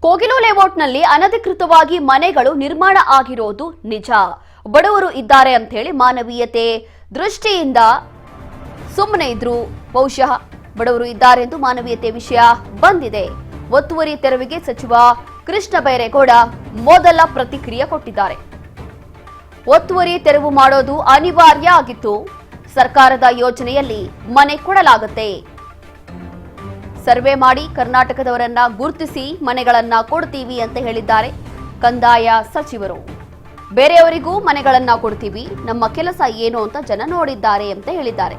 ಕೋಗಿಲು ಲೇಔಟ್ನಲ್ಲಿ ಅನಧಿಕೃತವಾಗಿ ಮನೆಗಳು ನಿರ್ಮಾಣ ಆಗಿರೋದು ನಿಜ. ಬಡವರು ಇದ್ದಾರೆ ಅಂತ ಹೇಳಿ ಮಾನವೀಯತೆ ದೃಷ್ಟಿಯಿಂದ ಸುಮ್ಮನೆ ಇದ್ರು. ಬಹುಶಃ ಬಡವರು ಇದ್ದಾರೆ ಎಂದು ಮಾನವೀಯತೆ ವಿಷಯ ಬಂದಿದೆ. ಒತ್ತುವರಿ ತೆರವಿಗೆ ಸಚಿವ ಕೃಷ್ಣ ಬೈರೇಗೌಡ ಮೊದಲ ಪ್ರತಿಕ್ರಿಯೆ ಕೊಟ್ಟಿದ್ದಾರೆ. ಒತ್ತುವರಿ ತೆರವು ಮಾಡೋದು ಅನಿವಾರ್ಯ ಆಗಿತ್ತು. ಸರ್ಕಾರದ ಯೋಜನೆಯಲ್ಲಿ ಮನೆ ಕೊಡಲಾಗುತ್ತೆ. ಸರ್ವೆ ಮಾಡಿ ಕರ್ನಾಟಕದವರನ್ನ ಗುರುತಿಸಿ ಮನೆಗಳನ್ನ ಕೊಡ್ತೀವಿ ಅಂತ ಹೇಳಿದ್ದಾರೆ ಕಂದಾಯ ಸಚಿವರು. ಬೇರೆಯವರಿಗೂ ಮನೆಗಳನ್ನ ಕೊಡ್ತೀವಿ, ನಮ್ಮ ಕೆಲಸ ಏನು ಅಂತ ಜನ ನೋಡಿದ್ದಾರೆ ಅಂತ ಹೇಳಿದ್ದಾರೆ.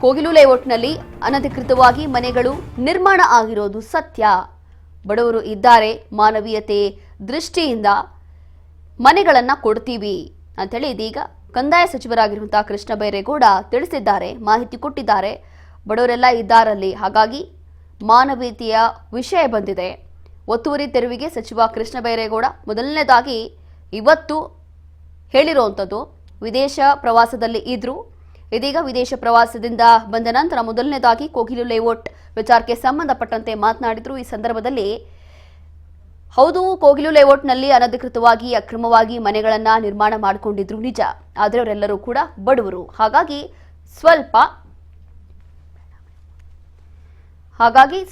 ಕೋಗಿಲು ಲೇಔಟ್ನಲ್ಲಿ ಅನಧಿಕೃತವಾಗಿ ಮನೆಗಳು ನಿರ್ಮಾಣ ಆಗಿರೋದು ಸತ್ಯ. ಬಡವರು ಇದ್ದಾರೆ, ಮಾನವೀಯತೆ ದೃಷ್ಟಿಯಿಂದ ಮನೆಗಳನ್ನ ಕೊಡ್ತೀವಿ ಅಂತೇಳಿ ಇದೀಗ ಕಂದಾಯ ಸಚಿವರಾಗಿರುವಂತಹ ಕೃಷ್ಣ ಬೈರೇಗೌಡ ತಿಳಿಸಿದ್ದಾರೆ, ಮಾಹಿತಿ ಕೊಟ್ಟಿದ್ದಾರೆ. ಬಡವರೆಲ್ಲ ಇದ್ದಾರಲ್ಲಿ, ಹಾಗಾಗಿ ಮಾನವೀಯತೆಯ ವಿಷಯ ಬಂದಿದೆ. ಒತ್ತುವರಿ ತೆರವಿಗೆ ಸಚಿವ ಕೃಷ್ಣ ಬೈರೇಗೌಡ ಮೊದಲನೇದಾಗಿ ಇವತ್ತು ಹೇಳಿರುವಂಥದ್ದು, ವಿದೇಶ ಪ್ರವಾಸದಲ್ಲಿ ಇದ್ರು. ಇದೀಗ ವಿದೇಶ ಪ್ರವಾಸದಿಂದ ಬಂದ ನಂತರ ಮೊದಲನೇದಾಗಿ ಕೋಗಿಲು ಲೇಔಟ್ ವಿಚಾರಕ್ಕೆ ಸಂಬಂಧಪಟ್ಟಂತೆ ಮಾತನಾಡಿದ್ರು. ಈ ಸಂದರ್ಭದಲ್ಲಿ ಹೌದು, ಕೋಗಿಲು ಲೇಔಟ್ನಲ್ಲಿ ಅನಧಿಕೃತವಾಗಿ ಅಕ್ರಮವಾಗಿ ಮನೆಗಳನ್ನ ನಿರ್ಮಾಣ ಮಾಡಿಕೊಂಡಿದ್ರು ನಿಜ. ಆದರೆ ಅವರೆಲ್ಲರೂ ಕೂಡ ಬಡವರು, ಹಾಗಾಗಿ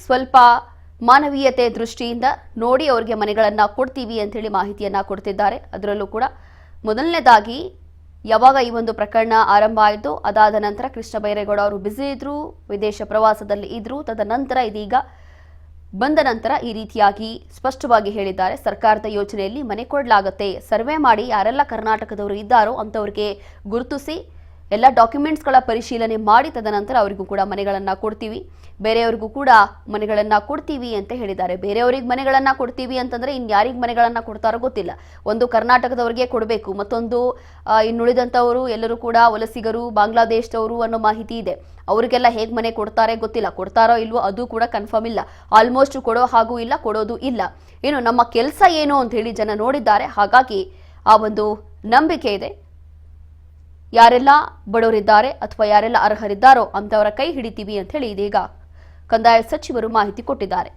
ಸ್ವಲ್ಪ ಮಾನವೀಯತೆ ದೃಷ್ಟಿಯಿಂದ ನೋಡಿ ಅವರಿಗೆ ಮನೆಗಳನ್ನ ಕೊಡ್ತೀವಿ ಅಂತ ಹೇಳಿ ಮಾಹಿತಿಯನ್ನ ಕೊಡ್ತಿದ್ದಾರೆ. ಅದರಲ್ಲೂ ಕೂಡ ಮೊದಲನೇದಾಗಿ ಯಾವಾಗ ಈ ಒಂದು ಪ್ರಕರಣ ಆರಂಭ ಆಯಿತು, ಅದಾದ ನಂತರ ಕೃಷ್ಣ ಬೈರೇಗೌಡ ಅವರು ಬ್ಯುಸಿ ಇದ್ರು, ವಿದೇಶ ಪ್ರವಾಸದಲ್ಲಿ ಇದ್ರು. ತದನಂತರ ಇದೀಗ ಬಂದ ನಂತರ ಈ ರೀತಿಯಾಗಿ ಸ್ಪಷ್ಟವಾಗಿ ಹೇಳಿದ್ದಾರೆ, ಸರ್ಕಾರದ ಯೋಜನೆಯಲ್ಲಿ ಮನೆ ಕೊಡಲಾಗುತ್ತೆ. ಸರ್ವೆ ಮಾಡಿ ಯಾರೆಲ್ಲ ಕರ್ನಾಟಕದವರು ಇದ್ದಾರೋ ಅಂತವರಿಗೆ ಗುರುತಿಸಿ ಎಲ್ಲ ಡಾಕ್ಯುಮೆಂಟ್ಸ್ಗಳ ಪರಿಶೀಲನೆ ಮಾಡಿ ತದನಂತರ ಅವರಿಗೂ ಕೂಡ ಮನೆಗಳನ್ನ ಕೊಡ್ತೀವಿ, ಬೇರೆಯವರಿಗೂ ಕೂಡ ಮನೆಗಳನ್ನ ಕೊಡ್ತೀವಿ ಅಂತ ಹೇಳಿದ್ದಾರೆ. ಬೇರೆಯವರಿಗೆ ಮನೆಗಳನ್ನ ಕೊಡ್ತೀವಿ ಅಂತಂದ್ರೆ ಇನ್ಯಾರಿಗೆ ಮನೆಗಳನ್ನ ಕೊಡ್ತಾರೋ ಗೊತ್ತಿಲ್ಲ. ಒಂದು ಕರ್ನಾಟಕದವರಿಗೆ ಕೊಡಬೇಕು, ಮತ್ತೊಂದು ಇನ್ನುಳಿದಂಥವರು ಎಲ್ಲರೂ ಕೂಡ ವಲಸಿಗರು, ಬಾಂಗ್ಲಾದೇಶದವರು ಅನ್ನೋ ಮಾಹಿತಿ ಇದೆ. ಅವರಿಗೆಲ್ಲ ಹೇಗೆ ಮನೆ ಕೊಡ್ತಾರೆ ಗೊತ್ತಿಲ್ಲ, ಕೊಡ್ತಾರೋ ಇಲ್ವೋ ಅದು ಕೂಡ ಕನ್ಫರ್ಮ್ ಇಲ್ಲ. ಆಲ್ಮೋಸ್ಟ್ ಕೊಡೋ ಹಾಗೂ ಇಲ್ಲ, ಕೊಡೋದು ಇಲ್ಲ. ಏನು ನಮ್ಮ ಕೆಲಸ ಏನು ಅಂತ ಹೇಳಿ ಜನ ನೋಡಿದ್ದಾರೆ. ಹಾಗಾಗಿ ಆ ಒಂದು ನಂಬಿಕೆ ಇದೆ. ಯಾರೆಲ್ಲ ಬಡವರಿದ್ದಾರೆ ಅಥವಾ ಯಾರೆಲ್ಲ ಅರ್ಹರಿದ್ದಾರೋ ಅಂತವರ ಕೈ ಹಿಡಿತೀವಿ ಅಂತ ಹೇಳಿ ಇದೀಗ ಕಂದಾಯ ಸಚಿವರು ಮಾಹಿತಿ ಕೊಟ್ಟಿದ್ದಾರೆ.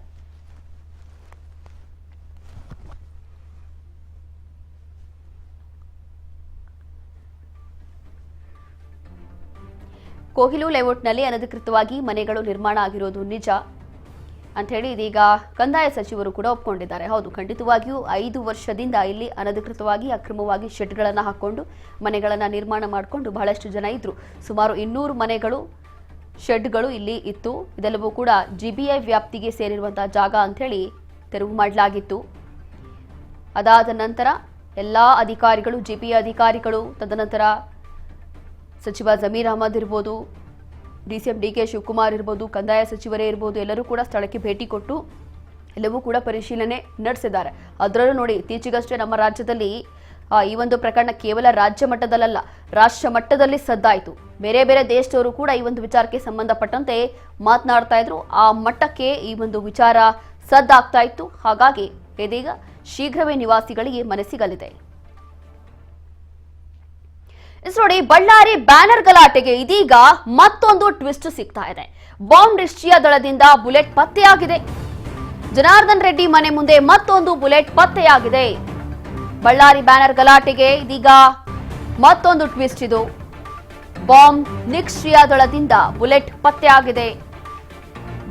ಕೋಗಿಲು ಲೇಔಟ್ನಲ್ಲಿ ಅನಧಿಕೃತವಾಗಿ ಮನೆಗಳು ನಿರ್ಮಾಣ ಆಗಿರೋದು ನಿಜ ಅಂತ ಹೇಳಿ ಇದೀಗ ಕಂದಾಯ ಸಚಿವರು ಕೂಡ ಒಪ್ಕೊಂಡಿದ್ದಾರೆ. ಹೌದು, ಖಂಡಿತವಾಗಿಯೂ 5 ವರ್ಷದಿಂದ ಇಲ್ಲಿ ಅನಧಿಕೃತವಾಗಿ ಅಕ್ರಮವಾಗಿ ಶೆಡ್ಗಳನ್ನು ಹಾಕೊಂಡು ಮನೆಗಳನ್ನು ನಿರ್ಮಾಣ ಮಾಡಿಕೊಂಡು ಬಹಳಷ್ಟು ಜನ ಇದ್ರು. ಸುಮಾರು 200 ಮನೆಗಳು, ಶೆಡ್ಗಳು ಇಲ್ಲಿ ಇತ್ತು. ಇದೆಲ್ಲವೂ ಕೂಡ GBI ವ್ಯಾಪ್ತಿಗೆ ಸೇರಿರುವಂತಹ ಜಾಗ ಅಂತ ಹೇಳಿ ತೆರವು ಮಾಡಲಾಗಿತ್ತು. ಅದಾದ ನಂತರ ಎಲ್ಲ ಅಧಿಕಾರಿಗಳು, GBI ಅಧಿಕಾರಿಗಳು, ತದನಂತರ ಸಚಿವ ಜಮೀರ್ ಅಹಮದ್ ಇರ್ಬೋದು, DCM DK ಶಿವಕುಮಾರ್ ಇರ್ಬೋದು, ಕಂದಾಯ ಸಚಿವರೇ ಇರ್ಬೋದು, ಎಲ್ಲರೂ ಕೂಡ ಸ್ಥಳಕ್ಕೆ ಭೇಟಿ ಕೊಟ್ಟು ಎಲ್ಲವೂ ಕೂಡ ಪರಿಶೀಲನೆ ನಡೆಸಿದ್ದಾರೆ. ಅದರಲ್ಲೂ ನೋಡಿ, ಇತ್ತೀಚೆಗಷ್ಟೇ ನಮ್ಮ ರಾಜ್ಯದಲ್ಲಿ ಈ ಒಂದು ಪ್ರಕರಣ ಕೇವಲ ರಾಜ್ಯ ಮಟ್ಟದಲ್ಲ, ರಾಷ್ಟ್ರ ಮಟ್ಟದಲ್ಲಿ ಸದ್ದಾಯಿತು. ಬೇರೆ ಬೇರೆ ದೇಶದವರು ಕೂಡ ಈ ಒಂದು ವಿಚಾರಕ್ಕೆ ಸಂಬಂಧಪಟ್ಟಂತೆ ಮಾತನಾಡ್ತಾ ಇದ್ರು. ಆ ಮಟ್ಟಕ್ಕೆ ಈ ಒಂದು ವಿಚಾರ ಸದ್ದಾಗ್ತಾ ಇತ್ತು. ಹಾಗಾಗಿ ಇದೀಗ ಶೀಘ್ರವೇ ನಿವಾಸಿಗಳಿಗೆ ಮನೆ ಸಿಗಲಿದೆ. ನೋಡಿ, ಬಳ್ಳಾರಿ ಬ್ಯಾನರ್ ಗಲಾಟೆಗೆ ಇದೀಗ ಮತ್ತೊಂದು ಟ್ವಿಸ್ಟ್ ಸಿಗ್ತಾ ಇದೆ. ಬಾಂಬ್ ನಿಷ್ಕ್ರಿಯ ದಳದಿಂದ ಬುಲೆಟ್ ಪತ್ತೆಯಾಗಿದೆ. ಜನಾರ್ದನ್ ರೆಡ್ಡಿ ಮನೆ ಮುಂದೆ ಮತ್ತೊಂದು ಬುಲೆಟ್ ಪತ್ತೆಯಾಗಿದೆ. ಬಳ್ಳಾರಿ ಬ್ಯಾನರ್ ಗಲಾಟೆಗೆ ಇದೀಗ ಮತ್ತೊಂದು ಟ್ವಿಸ್ಟ್. ಇದು ಬಾಂಬ್ ನಿಷ್ಕ್ರಿಯ ದಳದಿಂದ ಬುಲೆಟ್ ಪತ್ತೆಯಾಗಿದೆ.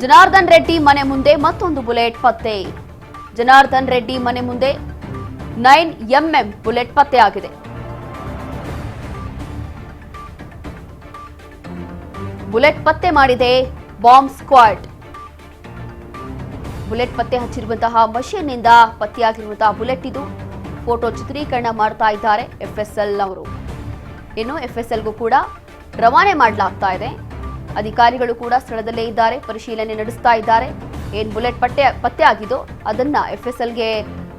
ಜನಾರ್ದನ್ ರೆಡ್ಡಿ ಮನೆ ಮುಂದೆ ಮತ್ತೊಂದು ಬುಲೆಟ್ ಪತ್ತೆ. ಜನಾರ್ದನ್ ರೆಡ್ಡಿ ಮನೆ ಮುಂದೆ 9mm ಬುಲೆಟ್ ಪತ್ತೆಯಾಗಿದೆ. ಬುಲೆಟ್ ಪತ್ತೆ ಮಾಡಿದೆ ಬಾಂಬ್ ಸ್ಕ್ವಾಡ್. ಬುಲೆಟ್ ಪತ್ತೆ ಹಚ್ಚಿರುವಂತಹ ಮಷೀನ್ ನಿಂದ ಪತ್ತೆಯಾಗಿರುವಂತಹ ಬುಲೆಟ್ ಇದು. ಫೋಟೋ ಚಿತ್ರೀಕರಣ ಮಾಡ್ತಾ ಇದ್ದಾರೆ FSL ಅವರು. ಇನ್ನು FSLಗೂ ಕೂಡ ರವಾನೆ ಮಾಡಲಾಗ್ತಾ ಇದೆ. ಅಧಿಕಾರಿಗಳು ಕೂಡ ಸ್ಥಳದಲ್ಲೇ ಇದ್ದಾರೆ, ಪರಿಶೀಲನೆ ನಡೆಸ್ತಾ ಇದ್ದಾರೆ. ಏನ್ ಬುಲೆಟ್ ಪತ್ತೆ ಆಗಿದೋ ಅದನ್ನ FSLಗೆ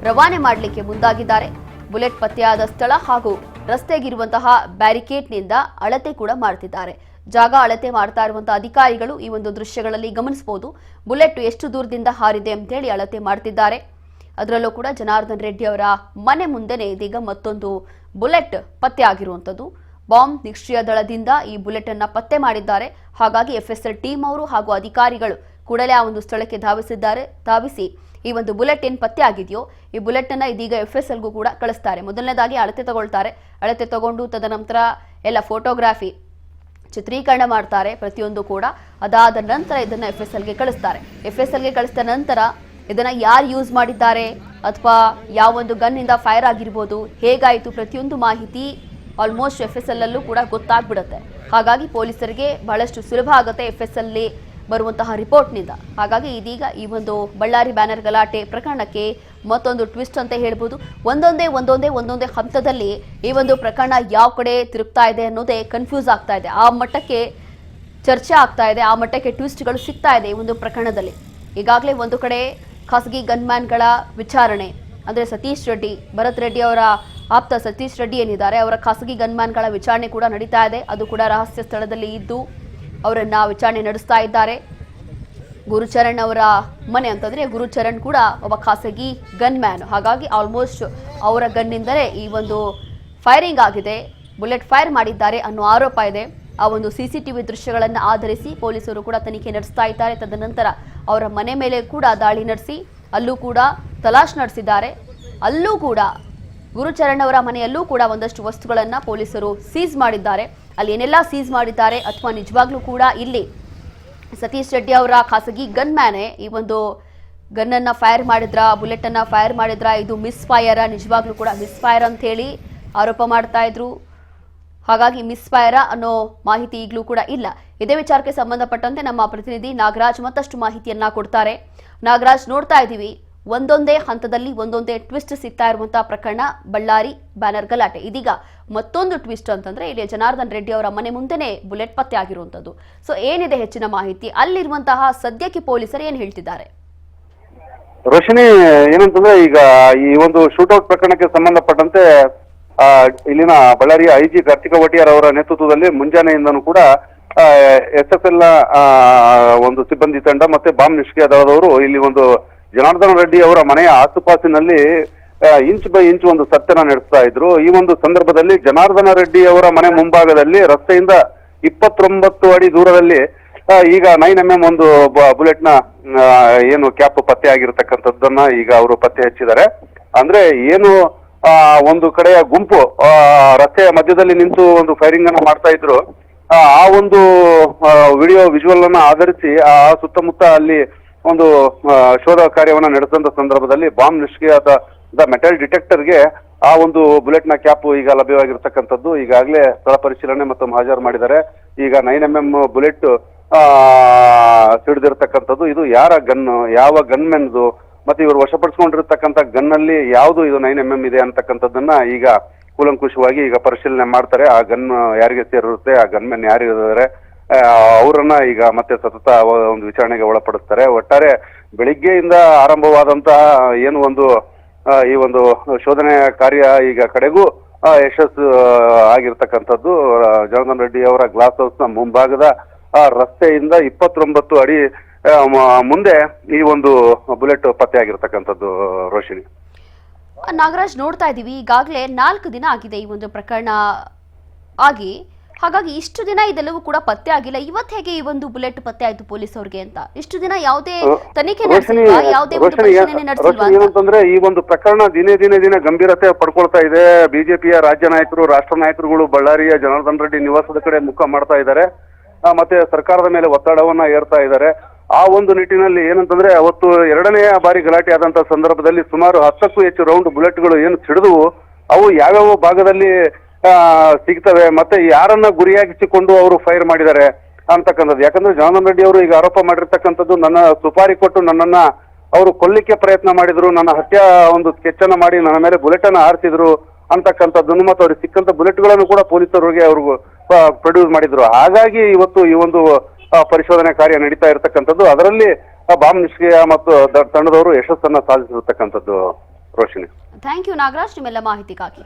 ರವಾನೆ ಮಾಡಲಿಕ್ಕೆ ಮುಂದಾಗಿದ್ದಾರೆ. ಬುಲೆಟ್ ಪತ್ತೆಯಾದ ಸ್ಥಳ ಹಾಗೂ ರಸ್ತೆಗಿರುವಂತಹ ಬ್ಯಾರಿಕೇಡ್ನಿಂದ ಅಳತೆ ಕೂಡ ಮಾಡ್ತಿದ್ದಾರೆ. ಜಾಗ ಅಳತೆ ಮಾಡ್ತಾ ಇರುವಂತಹ ಅಧಿಕಾರಿಗಳು ಈ ಒಂದು ದೃಶ್ಯಗಳಲ್ಲಿ ಗಮನಿಸಬಹುದು. ಬುಲೆಟ್ ಎಷ್ಟು ದೂರದಿಂದ ಹಾರಿದೆ ಅಂತ ಹೇಳಿ ಅಳತೆ ಮಾಡ್ತಿದ್ದಾರೆ. ಅದರಲ್ಲೂ ಕೂಡ ಜನಾರ್ದನ್ ರೆಡ್ಡಿ ಅವರ ಮನೆ ಮುಂದೆನೇ ಇದೀಗ ಮತ್ತೊಂದು ಬುಲೆಟ್ ಪತ್ತೆ ಆಗಿರುವಂಥದ್ದು. ಬಾಂಬ್ ನಿಷ್ಕ್ರಿಯ ದಳದಿಂದ ಈ ಬುಲೆಟ್ ಅನ್ನ ಪತ್ತೆ ಮಾಡಿದ್ದಾರೆ. ಹಾಗಾಗಿ FSL ಟೀಮ್ ಅವರು ಹಾಗೂ ಅಧಿಕಾರಿಗಳು ಕೂಡಲೇ ಆ ಒಂದು ಸ್ಥಳಕ್ಕೆ ಧಾವಿಸಿ ಈ ಒಂದು ಬುಲೆಟ್ ಏನ್ ಪತ್ತೆ ಆಗಿದೆಯೋ ಈ ಬುಲೆಟ್ ಅನ್ನ ಇದೀಗ FSLಗೂ ಕೂಡ ಕಳಿಸ್ತಾರೆ. ಮೊದಲನೇದಾಗಿ ಅಳತೆ ತಗೊಳ್ತಾರೆ. ಅಳತೆ ತಗೊಂಡು ತದನಂತರ ಎಲ್ಲ ಫೋಟೋಗ್ರಾಫಿ ಚಿತ್ರೀಕರಣ ಮಾಡ್ತಾರೆ ಪ್ರತಿಯೊಂದು ಕೂಡ. ಅದಾದ ನಂತರ ಇದನ್ನ FSLಗೆ ಕಳಿಸ್ತಾರೆ. FSLಗೆ ಕಳಿಸಿದ ನಂತರ ಇದನ್ನ ಯಾರು ಯೂಸ್ ಮಾಡಿದ್ದಾರೆ ಅಥವಾ ಯಾವ ಒಂದು ಗನ್ ಇಂದ ಫೈರ್ ಆಗಿರ್ಬೋದು, ಹೇಗಾಯಿತು ಪ್ರತಿಯೊಂದು ಮಾಹಿತಿ ಆಲ್ಮೋಸ್ಟ್ FSL ಅಲ್ಲೂ ಕೂಡ ಗೊತ್ತಾಗ್ಬಿಡುತ್ತೆ. ಹಾಗಾಗಿ ಪೊಲೀಸರಿಗೆ ಬಹಳಷ್ಟು ಸುಲಭ ಆಗುತ್ತೆ FSL ಬರುವಂತಹ ರಿಪೋರ್ಟ್ನಿಂದ. ಹಾಗಾಗಿ ಇದೀಗ ಈ ಒಂದು ಬಳ್ಳಾರಿ ಬ್ಯಾನರ್ ಗಲಾಟೆ ಪ್ರಕರಣಕ್ಕೆ ಮತ್ತೊಂದು ಟ್ವಿಸ್ಟ್ ಅಂತ ಹೇಳ್ಬೋದು. ಒಂದೊಂದೇ ಹಂತದಲ್ಲಿ ಈ ಒಂದು ಪ್ರಕರಣ ಯಾವ ಕಡೆ ತಿರುಗ್ತಾ ಇದೆ ಅನ್ನೋದೇ ಕನ್ಫ್ಯೂಸ್ ಆಗ್ತಾ ಇದೆ. ಆ ಮಟ್ಟಕ್ಕೆ ಚರ್ಚೆ ಆಗ್ತಾ ಇದೆ, ಆ ಮಟ್ಟಕ್ಕೆ ಟ್ವಿಸ್ಟ್ಗಳು ಸಿಗ್ತಾ ಇದೆ ಈ ಒಂದು ಪ್ರಕರಣದಲ್ಲಿ. ಈಗಾಗಲೇ ಒಂದು ಕಡೆ ಖಾಸಗಿ ಗನ್ಮ್ಯಾನ್ಗಳ ವಿಚಾರಣೆ ಅಂದರೆ ಸತೀಶ್ ರೆಡ್ಡಿ, ಭರತ್ ರೆಡ್ಡಿ ಅವರ ಆಪ್ತ ಸತೀಶ್ ರೆಡ್ಡಿ ಏನಿದ್ದಾರೆ ಅವರ ಖಾಸಗಿ ಗನ್ಮ್ಯಾನ್ಗಳ ವಿಚಾರಣೆ ಕೂಡ ನಡೀತಾ ಇದೆ. ಅದು ಕೂಡ ರಹಸ್ಯ ಸ್ಥಳದಲ್ಲಿ ಇದ್ದು ಅವರನ್ನ ವಿಚಾರಣೆ ನಡೆಸ್ತಾ ಇದ್ದಾರೆ. ಗುರುಚರಣ್ ಅವರ ಮನೆ ಅಂತಂದ್ರೆ ಗುರುಚರಣ್ ಕೂಡ ಒಬ್ಬ ಖಾಸಗಿ ಗನ್ಮ್ಯಾನ್. ಹಾಗಾಗಿ ಆಲ್ಮೋಸ್ಟ್ ಅವರ ಗನ್ನಿಂದಲೇ ಈ ಒಂದು ಫೈರಿಂಗ್ ಆಗಿದೆ, ಬುಲೆಟ್ ಫೈರ್ ಮಾಡಿದ್ದಾರೆ ಅನ್ನೋ ಆರೋಪ ಇದೆ. ಆ ಒಂದು CCTV ದೃಶ್ಯಗಳನ್ನು ಆಧರಿಸಿ ಪೊಲೀಸರು ಕೂಡ ತನಿಖೆ ನಡೆಸ್ತಾ ಇದ್ದಾರೆ. ತದನಂತರ ಅವರ ಮನೆ ಮೇಲೆ ಕೂಡ ದಾಳಿ ನಡೆಸಿ ಅಲ್ಲೂ ಕೂಡ ತಲಾಶ್ ನಡೆಸಿದ್ದಾರೆ. ಅಲ್ಲೂ ಕೂಡ ಗುರುಚರಣ್ ಅವರ ಮನೆಯಲ್ಲೂ ಕೂಡ ಒಂದಷ್ಟು ವಸ್ತುಗಳನ್ನು ಪೊಲೀಸರು ಸೀಸ್ ಮಾಡಿದ್ದಾರೆ. ಅಲ್ಲಿ ಏನೆಲ್ಲ ಸೀಸ್ ಮಾಡಿದ್ದಾರೆ ಅಥವಾ ನಿಜವಾಗ್ಲೂ ಕೂಡ ಇಲ್ಲಿ ಸತೀಶ್ ರೆಡ್ಡಿ ಅವರ ಖಾಸಗಿ ಗನ್ ಮ್ಯಾನೇ ಈ ಒಂದು ಗನ್ನನ್ನು ಫೈರ್ ಮಾಡಿದ್ರ, ಬುಲೆಟ್ ಅನ್ನ ಫೈರ್ ಮಾಡಿದ್ರ, ಇದು ಮಿಸ್ ಫೈರ, ನಿಜವಾಗ್ಲೂ ಕೂಡ ಮಿಸ್ ಫೈರ್ ಅಂತ ಹೇಳಿ ಆರೋಪ ಮಾಡ್ತಾ ಇದ್ರು. ಹಾಗಾಗಿ ಮಿಸ್ ಫೈರ ಅನ್ನೋ ಮಾಹಿತಿ ಈಗಲೂ ಕೂಡ ಇಲ್ಲ. ಇದೇ ವಿಚಾರಕ್ಕೆ ಸಂಬಂಧಪಟ್ಟಂತೆ ನಮ್ಮ ಪ್ರತಿನಿಧಿ ನಾಗರಾಜ್ ಮತ್ತಷ್ಟು ಮಾಹಿತಿಯನ್ನ ಕೊಡ್ತಾರೆ. ನಾಗರಾಜ್, ನೋಡ್ತಾ ಇದ್ದೀವಿ ಒಂದೊಂದೇ ಹಂತದಲ್ಲಿ ಒಂದೊಂದೇ ಟ್ವಿಸ್ಟ್ ಸಿಗ್ತಾ ಇರುವಂತಹ ಪ್ರಕರಣ ಬಳ್ಳಾರಿ ಬ್ಯಾನರ್ ಗಲಾಟೆ. ಇದೀಗ ಮತ್ತೊಂದು ಟ್ವಿಸ್ಟ್ ಅಂತಂದ್ರೆ ಇಲ್ಲಿ ಜನಾರ್ದನ್ ರೆಡ್ಡಿ ಅವರ ಮನೆ ಮುಂದೆನೆ ಬುಲೆಟ್ ಪತ್ತೆ ಆಗಿರುವಂತದ್ದು. ಸೊ ಏನಿದೆ ಹೆಚ್ಚಿನ ಮಾಹಿತಿ? ಅಲ್ಲಿರುವಂತಹ ಸದ್ಯಕ್ಕೆ ಪೊಲೀಸರು ಏನ್ ಹೇಳ್ತಿದ್ದಾರೆ? ರೋಶಿನಿ, ಏನಂತಂದ್ರೆ ಈಗ ಈ ಒಂದು ಶೂಟೌಟ್ ಪ್ರಕರಣಕ್ಕೆ ಸಂಬಂಧಪಟ್ಟಂತೆ ಇಲ್ಲಿನ ಬಳ್ಳಾರಿಯ IG ಕಾರ್ತಿಕ ಒಟಿಯಾರ್ ಅವರ ನೇತೃತ್ವದಲ್ಲಿ ಮುಂಜಾನೆಯಿಂದನೂ ಕೂಡ SFL ಒಂದು ಸಿಬ್ಬಂದಿ ತಂಡ ಮತ್ತೆ ಬಾಂಬ್ ನಿಷ್ಕ್ರಿಯ ದಳದವರು ಇಲ್ಲಿ ಒಂದು ಜನಾರ್ದನ ರೆಡ್ಡಿ ಅವರ ಮನೆಯ ಆಸುಪಾಸಿನಲ್ಲಿ ಇಂಚ್ ಬೈ ಇಂಚ್ ಒಂದು ಸರ್ಚನ ನಡೆಸ್ತಾ ಇದ್ರು. ಈ ಒಂದು ಸಂದರ್ಭದಲ್ಲಿ ಜನಾರ್ದನ ರೆಡ್ಡಿ ಅವರ ಮನೆ ಮುಂಭಾಗದಲ್ಲಿ ರಸ್ತೆಯಿಂದ 29 ಅಡಿ ದೂರದಲ್ಲಿ ಈಗ 9mm ಒಂದು ಬುಲೆಟ್ ನ ಏನು ಕ್ಯಾಪ್ ಪತ್ತೆ ಆಗಿರತಕ್ಕಂಥದ್ದನ್ನ ಈಗ ಅವರು ಪತ್ತೆ ಹಚ್ಚಿದ್ದಾರೆ. ಅಂದ್ರೆ ಏನು ಒಂದು ಕಡೆಯ ಗುಂಪು ರಸ್ತೆಯ ಮಧ್ಯದಲ್ಲಿ ನಿಂತು ಒಂದು ಫೈರಿಂಗ್ ಅನ್ನು ಮಾಡ್ತಾ ಇದ್ರು. ಆ ಒಂದು ವಿಡಿಯೋ ವಿಜುವಲ್ ಅನ್ನ ಆಧರಿಸಿ ಆ ಸುತ್ತಮುತ್ತ ಅಲ್ಲಿ ಒಂದು ಶೋಧ ಕಾರ್ಯವನ್ನ ನಡೆಸಿದಂತ ಸಂದರ್ಭದಲ್ಲಿ ಬಾಂಬ್ ನಿಷ್ಕ್ರಿಯದ ಮೆಟಲ್ ಡಿಟೆಕ್ಟರ್ಗೆ ಆ ಒಂದು ಬುಲೆಟ್ ನ ಕ್ಯಾಪ್ ಈಗ ಲಭ್ಯವಾಗಿರ್ತಕ್ಕಂಥದ್ದು. ಈಗಾಗಲೇ ಸ್ಥಳ ಪರಿಶೀಲನೆ ಮತ್ತು ಹಾಜರು ಮಾಡಿದ್ದಾರೆ. ಈಗ 9mm ಬುಲೆಟ್ ಸಿಡಿದಿರ್ತಕ್ಕಂಥದ್ದು ಇದು ಯಾರ ಗನ್, ಯಾವ ಗನ್ಮೆನ್ದು, ಮತ್ತೆ ಇವರು ವಶಪಡಿಸಿಕೊಂಡಿರ್ತಕ್ಕಂಥ ಗನ್ನಲ್ಲಿ ಯಾವುದು ಇದು 9mm ಇದೆ ಅಂತಕ್ಕಂಥದ್ದನ್ನ ಈಗ ಕೂಲಂಕುಷವಾಗಿ ಈಗ ಪರಿಶೀಲನೆ ಮಾಡ್ತಾರೆ. ಆ ಗನ್ ಯಾರಿಗೆ ಸೇರಿರುತ್ತೆ, ಆ ಗನ್ಮೆನ್ ಯಾರಿದ್ದಾರೆ ಅವರನ್ನ ಈಗ ಮತ್ತೆ ಸತತ ಒಂದು ವಿಚಾರಣೆಗೆ ಒಳಪಡಿಸ್ತಾರೆ. ಒಟ್ಟಾರೆ ಬೆಳಿಗ್ಗೆಯಿಂದ ಆರಂಭವಾದಂತಹ ಏನು ಒಂದು ಈ ಒಂದು ಶೋಧನೆ ಕಾರ್ಯ ಈಗ ಕಡೆಗೂ ಯಶಸ್ಸು ಆಗಿರ್ತಕ್ಕಂಥದ್ದು. ಜನಾರ್ದನ್ ರೆಡ್ಡಿ ಅವರ ಗ್ಲಾಸ್ ಹೌಸ್ ನ ಮುಂಭಾಗದ ರಸ್ತೆಯಿಂದ 29 ಅಡಿ ಮುಂದೆ ಈ ಒಂದು ಬುಲೆಟ್ ಪತ್ತೆ ಆಗಿರ್ತಕ್ಕಂಥದ್ದು. ರೋಶಿನಿ, ನಾಗರಾಜ್, ನೋಡ್ತಾ ಇದ್ದೀವಿ ಈಗಾಗಲೇ 4 ದಿನ ಆಗಿದೆ ಈ ಒಂದು ಪ್ರಕರಣ ಆಗಿ. ಹಾಗಾಗಿ ಇಷ್ಟು ದಿನ ಇದೆಲ್ಲವೂ ಕೂಡ ಪತ್ತೆ ಆಗಿಲ್ಲ. ಇವತ್ತು ಹೇಗೆ ಈ ಒಂದು ಬುಲೆಟ್ ಪತ್ತೆ ಆಯ್ತು ಪೊಲೀಸ್ ಅವ್ರಿಗೆ ಅಂತ? ಇಷ್ಟು ದಿನ ಯಾವುದೇ ತನಿಖೆ ನಡೆಸಿಲ್ವಾ, ಯಾವುದೇ ಒಂದು ಪರಿಶೀಲನೆ ನಡೆಸಿಲ್ವಾ? ಏನಂತಂದ್ರೆ ಈ ಒಂದು ಪ್ರಕರಣ ದಿನೇ ಗಂಭೀರತೆ ಪಡ್ಕೊಳ್ತಾ ಇದೆ. ಬಿಜೆಪಿಯ ರಾಜ್ಯ ನಾಯಕರು, ರಾಷ್ಟ್ರ ನಾಯಕರುಗಳು ಬಳ್ಳಾರಿಯ ಜನಾರ್ದನ್ ರೆಡ್ಡಿ ನಿವಾಸದ ಕಡೆ ಮುಖ ಮಾಡ್ತಾ ಇದ್ದಾರೆ. ಮತ್ತೆ ಸರ್ಕಾರದ ಮೇಲೆ ಒತ್ತಡವನ್ನ ಏರ್ತಾ ಇದ್ದಾರೆ. ಆ ಒಂದು ನಿಟ್ಟಿನಲ್ಲಿ ಏನಂತಂದ್ರೆ ಅವತ್ತು 2ನೇ ಬಾರಿ ಗಲಾಟೆ ಆದಂತ ಸಂದರ್ಭದಲ್ಲಿ ಸುಮಾರು 10ಕ್ಕೂ ಹೆಚ್ಚು ರೌಂಡ್ ಬುಲೆಟ್ಗಳು ಏನು ಸಿಡಿದವು, ಅವು ಯಾವ್ಯಾವ ಭಾಗದಲ್ಲಿ ಸಿಗ್ತವೆ ಮತ್ತೆ ಯಾರನ್ನ ಗುರಿಯಾಗಿಸಿಕೊಂಡು ಅವರು ಫೈರ್ ಮಾಡಿದ್ದಾರೆ ಅಂತಕ್ಕಂಥದ್ದು. ಯಾಕಂದ್ರೆ ಜನಾರ್ದನ್ ರೆಡ್ಡಿ ಅವರು ಈಗ ಆರೋಪ ಮಾಡಿರ್ತಕ್ಕಂಥದ್ದು ನನ್ನ ಸುಪಾರಿ ಕೊಟ್ಟು ನನ್ನನ್ನ ಅವರು ಕೊಲ್ಲಿಕ್ಕೆ ಪ್ರಯತ್ನ ಮಾಡಿದ್ರು, ನನ್ನ ಹತ್ಯೆ ಒಂದು ಸ್ಕೆಚ್ ಅನ್ನ ಮಾಡಿ ನನ್ನ ಮೇಲೆ ಬುಲೆಟ್ ಅನ್ನ ಹಾರಿಸಿದ್ರು ಅಂತಕ್ಕಂಥದ್ದನ್ನು ಮತ್ತು ಅವ್ರಿಗೆ ಸಿಕ್ಕಂತ ಬುಲೆಟ್ಗಳನ್ನು ಕೂಡ ಪೊಲೀಸರಿಗೆ ಅವ್ರಿಗೂ ಪ್ರೊಡ್ಯೂಸ್ ಮಾಡಿದ್ರು. ಹಾಗಾಗಿ ಇವತ್ತು ಈ ಒಂದು ಪರಿಶೋಧನೆ ಕಾರ್ಯ ನಡೀತಾ ಇರತಕ್ಕಂಥದ್ದು. ಅದರಲ್ಲಿ ಬಾಂಬ್ ನಿಷ್ಕ್ರಿಯ ಮತ್ತು ತಂಡದವರು ಯಶಸ್ಸನ್ನ ಸಾಧಿಸಿರ್ತಕ್ಕಂಥದ್ದು. ರೋಶಿನಿ, ಥ್ಯಾಂಕ್ ಯು ನಾಗರಾಜ್ ನಿಮ್ಮೆಲ್ಲ ಮಾಹಿತಿಗಾಗಿ.